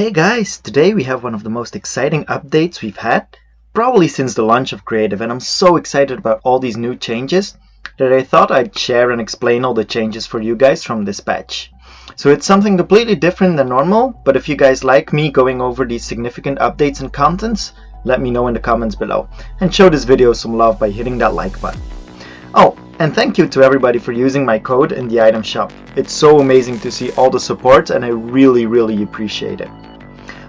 Hey guys, today we have one of the most exciting updates we've had, probably since the launch of Creative, and I'm so excited about all these new changes that I thought I'd share and explain all the changes for you guys from this patch. So it's something completely different than normal, but if you guys like me going over these significant updates and contents, let me know in the comments below, and show this video some love by hitting that like button. Oh, and thank you to everybody for using my code in the item shop. It's so amazing to see all the support and I really appreciate it.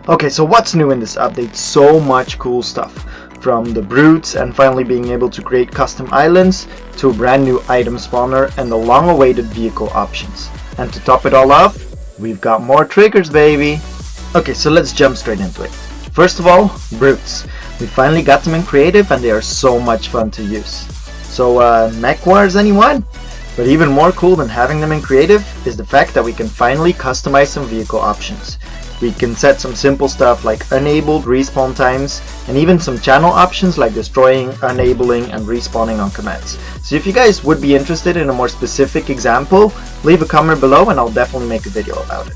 Okay, so what's new in this update? So much cool stuff. From the brutes and finally being able to create custom islands, to a brand new item spawner and the long awaited vehicle options. And to top it all off, we've got more triggers, baby! Okay, so let's jump straight into it. First of all, brutes. We finally got them in Creative and they are so much fun to use. So mech wars, anyone? But even more cool than having them in Creative is the fact that we can finally customize some vehicle options. We can set some simple stuff like enabled respawn times and even some channel options like destroying, enabling and respawning on commands. So if you guys would be interested in a more specific example, leave a comment below and I'll definitely make a video about it.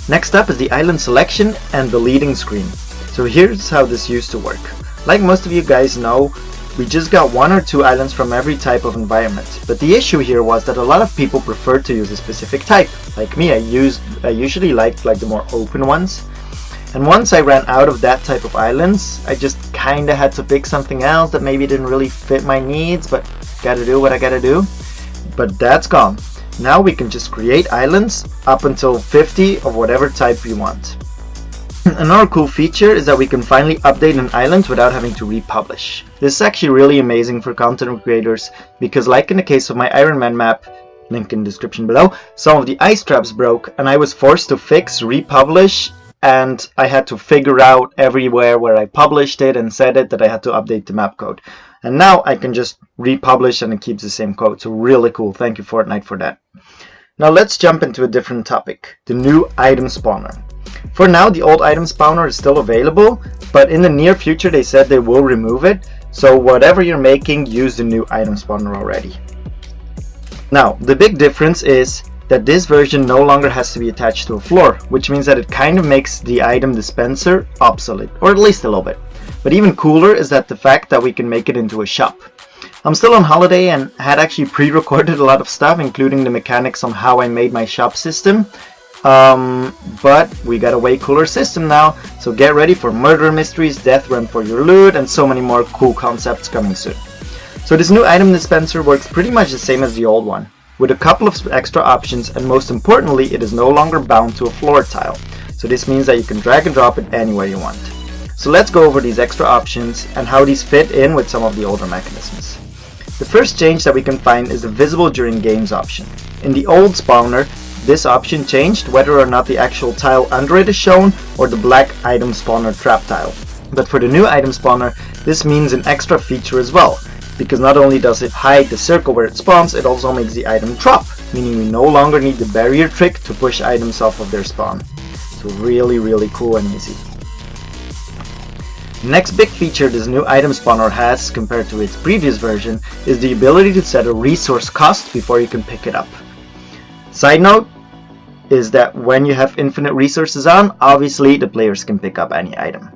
Next up is the island selection and the leading screen. So here's how this used to work. Like most of you guys know, we just got one or two islands from every type of environment, but the issue here was that a lot of people preferred to use a specific type. Like me, I usually liked the more open ones, and once I ran out of that type of islands, I just kinda had to pick something else that maybe didn't really fit my needs, but gotta do what I gotta do. But that's gone. Now we can just create islands up until 50 of whatever type we want. Another cool feature is that we can finally update an island without having to republish. This is actually really amazing for content creators because, like in the case of my Iron Man map, link in the description below, some of the ice traps broke and I was forced to fix, republish, and I had to figure out everywhere where I published it and set it that I had to update the map code. And now I can just republish and it keeps the same code, so really cool. Thank you Fortnite for that. Now let's jump into a different topic, the new item spawner. For now, the old item spawner is still available, but in the near future they said they will remove it, so whatever you're making, use the new item spawner already. Now, the big difference is that this version no longer has to be attached to a floor, which means that it kind of makes the item dispenser obsolete, or at least a little bit. But even cooler is that the fact that we can make it into a shop. I'm still on holiday and had actually pre-recorded a lot of stuff, including the mechanics on how I made my shop system. But we got a way cooler system now, so get ready for murder mysteries, death run for your loot, and so many more cool concepts coming soon. So this new item dispenser works pretty much the same as the old one, with a couple of extra options, and most importantly, it is no longer bound to a floor tile. So this means that you can drag and drop it anywhere you want. So let's go over these extra options and how these fit in with some of the older mechanisms. The first change that we can find is the visible during games option. In the old spawner, this option changed whether or not the actual tile under it is shown or the black item spawner trap tile. But for the new item spawner, this means an extra feature as well, because not only does it hide the circle where it spawns, it also makes the item drop, meaning we no longer need the barrier trick to push items off of their spawn. So really cool and easy. The next big feature this new item spawner has compared to its previous version is the ability to set a resource cost before you can pick it up. Side note is that when you have infinite resources on, obviously the players can pick up any item.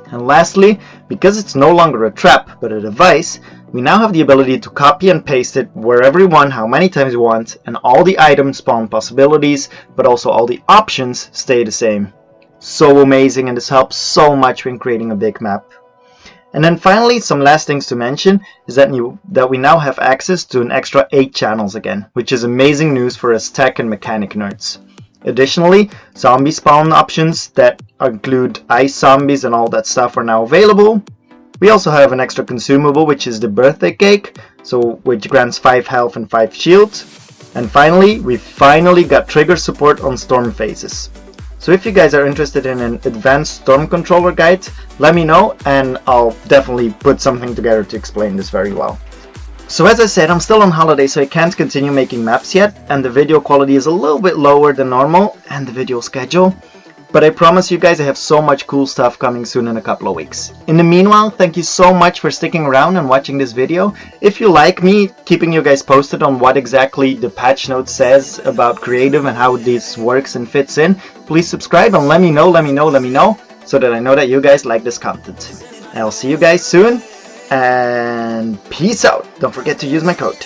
And lastly, because it's no longer a trap but a device, we now have the ability to copy and paste it wherever we want, how many times we want, and all the item spawn possibilities, but also all the options stay the same. So amazing, and this helps so much when creating a big map. And then finally, some last things to mention is that we now have access to an extra 8 channels again, which is amazing news for us tech and mechanic nerds. Additionally, zombie spawn options that include ice zombies and all that stuff are now available. We also have an extra consumable, which is the birthday cake, which grants 5 health and 5 shields. And finally, we finally got trigger support on storm phases. So if you guys are interested in an advanced storm controller guide, let me know and I'll definitely put something together to explain this very well. So as I said, I'm still on holiday, so I can't continue making maps yet, and the video quality is a little bit lower than normal, and the video schedule. But I promise you guys I have so much cool stuff coming soon in a couple of weeks. In the meanwhile, thank you so much for sticking around and watching this video. If you like me keeping you guys posted on what exactly the patch note says about creative and how this works and fits in, please subscribe and let me know, so that I know that you guys like this content. I'll see you guys soon, and peace out. Don't forget to use my code.